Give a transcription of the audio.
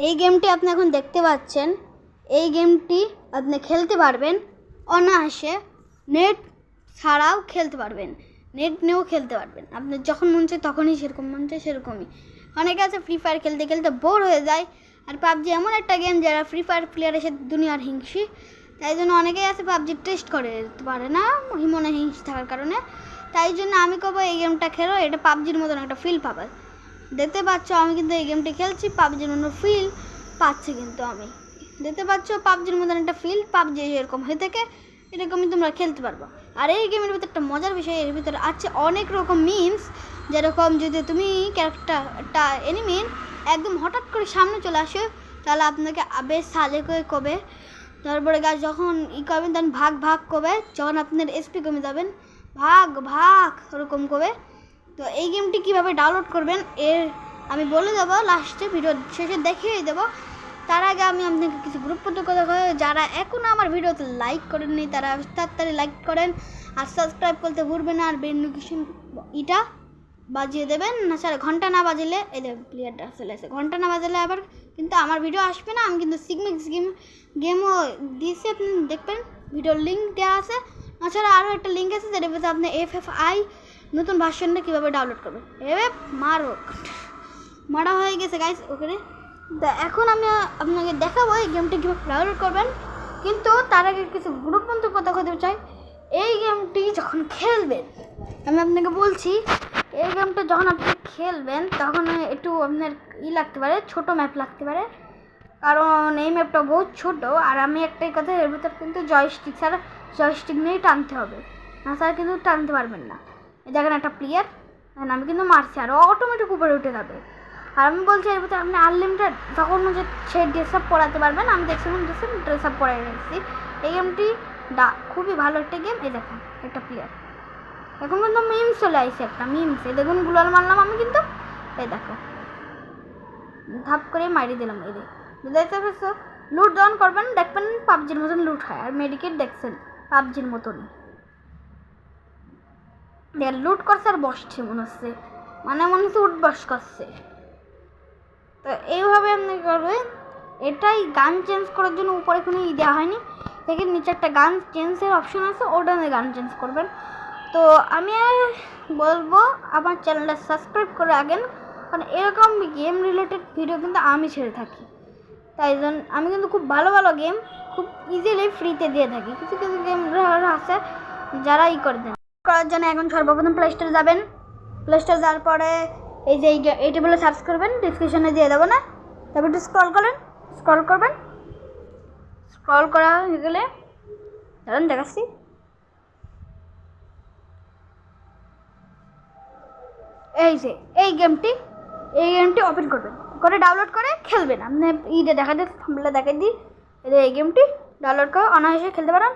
এই গেমটি আপনি এখন দেখতে পাচ্ছেন। এই গেমটি আপনি খেলতে পারবেন অনায়াসে, নেট ছাড়াও খেলতে পারবেন, নেট নিয়েও খেলতে পারবেন। আপনার যখন মন চায় তখনই, সেরকম মন চায় সেরকমই। অনেকে আছে ফ্রি ফায়ার খেলতে খেলতে বোর হয়ে যায়, আর পাবজি এমন একটা গেম যারা ফ্রি ফায়ার প্লেয়ারের সাথে দুনিয়ার হিংসি, তাই জন্য অনেকেই আছে পাবজি টেস্ট করে পারে না মনে হিংসি থাকার কারণে। তাই জন্য আমি কবো এই গেমটা খেলো, এটা পাবজির মতন একটা ফিল পাবে। দেখতে পাচ্ছ আমি কিন্তু এই গেমটি খেলছি, পাবজির মতো ফিল পাচ্ছি কিন্তু আমি। দেখতে পাচ্ছ পাবজির মতন একটা ফিল, পাবজি এরকম হয়ে থাকে এরকমই তোমরা খেলতে পারবো। আর এই গেমের ভিতরে একটা মজার বিষয়, এর ভিতরে আছে অনেক রকম মিমস। যেরকম যদি তুমি ক্যারেক্টারটা এনিমির একদম হঠাৎ করে সামনে চলে আসে, তাহলে আপনাকে বেশ সাজে করে কবে, তারপরে গাছ যখন করবেন তখন ভাগ ভাগ কবে, যখন আপনার এসপি কমে যাবেন ভাগ ভাগ ওরকম কবে। তো এই গেমটি কীভাবে ডাউনলোড করবেন এর আমি বলে দেবো লাস্টে, ভিডিও শেষে দেখিয়ে দেবো। তার আগে আমি আপনাকে কিছু গুরুত্বপূর্ণ কথা বলি, যারা এখনও আমার ভিডিওতে লাইক করেননি তারা তাড়াতাড়ি লাইক করেন, আর সাবস্ক্রাইব করতে ভুলবেন না, আর নোটিফিকেশন এটা বাজিয়ে দেবেন না। স্যার ঘন্টা না বাজলে এই প্লেয়ারটা চলে আসে, ঘন্টা না বাজলে আবার কিন্তু আমার ভিডিও আসবে না। আমি কিন্তু সিগমিক্স গেমও দিয়েছি, আপনি দেখবেন ভিডিওর লিঙ্ক দেওয়া আছে। তাছাড়া আরও একটা লিঙ্ক আছে যেটা বলতে আপনি FFI নতুন ভার্সনটা কীভাবে ডাউনলোড করবেন। মারা হয়ে গেছে গাইস ওখানে। এখন আমি আপনাকে দেখাবো এই গেমটি কীভাবে ডাউনলোড করবেন, কিন্তু তার আগে কিছু গুরুত্বপূর্ণ কথা বলতে চাই। এই গেমটি যখন খেলবেন, আমি আপনাকে বলছি, এই গেমটা যখন আপনি খেলবেন তখন একটু আপনার লাগতে পারে, ছোটো ম্যাপ লাগতে পারে, কারণ এই ম্যাপটা বহুত ছোট। আর আমি একটাই কথা, এর ভিতর কিন্তু জয়স্টিক ছাড়া, জয়স্টিক নিয়েই টানতে হবে, না স্যার কিন্তু টানতে পারবেন না। এই দেখেন একটা প্লেয়ার, আমি কিন্তু মারছি আর অটোমেটিক উপরে উঠে যাবে। আর আমি বলছি এর ভিতরে আপনি আনলিমিটেড তখন যে সে ড্রেস আপ পরাতে পারবেন। আমি দেখছিলাম ড্রেস আপ পরাই রেখেছি। এই গেমটি খুবই ভালো একটা গেম। এই দেখেন একটা প্লেয়ার, এখন কিন্তু মিমস চলে আসছে, একটা মিমস। এই দেখুন গুলাল মারলাম আমি কিন্তু, এই দেখো ধাপ করে মারি দিলাম। এই দেখতে পাচ্ছ, লুট ডাউন করবেন দেখবেন পাবজির মতন লুট হয়। আর মেডিকেট দেখছেন পাবজির মতনই লুট করছে আর বসছে, মনে হচ্ছে উঠবস করছে। তো এইভাবে আপনি করবেন। এটাই গান চেঞ্জ করার জন্য উপরে কোনো দেওয়া হয়নি, দেখেন নিচে একটা গান চেঞ্জের অপশন আছে, ওটা নিয়ে গান চেঞ্জ করবেন। তো আমি বলবো আমার চ্যানেলটা সাবস্ক্রাইব করে রাখেন, কারণ এরকম গেম রিলেটেড ভিডিও কিন্তু আমি ছেড়ে থাকি। তাই জন্য আমি কিন্তু খুব ভালো ভালো গেম খুব ইজিলি ফ্রিতে দিয়ে থাকি। কিছু কিছু গেম আছে যারা করে দেন। করার জন্য এখন সর্বপ্রথম প্লে স্টোরে যাবেন, প্লে স্টোরে যাওয়ার পরে এই যে এইটা বলে সার্চ করবেন, ডিসক্রিপশনে দিয়ে দেবো না, তারপর একটু স্ক্রল করবেন, স্ক্রল করা হয়ে গেলে দাঁড়ান দেখাচ্ছি। এই গেমটি ওপেন করবেন, করে ডাউনলোড করে খেলবেন। আপনি দেখাই দিই, এই গেমটি ডাউনলোড করে অনায়াসে খেলতে পারেন।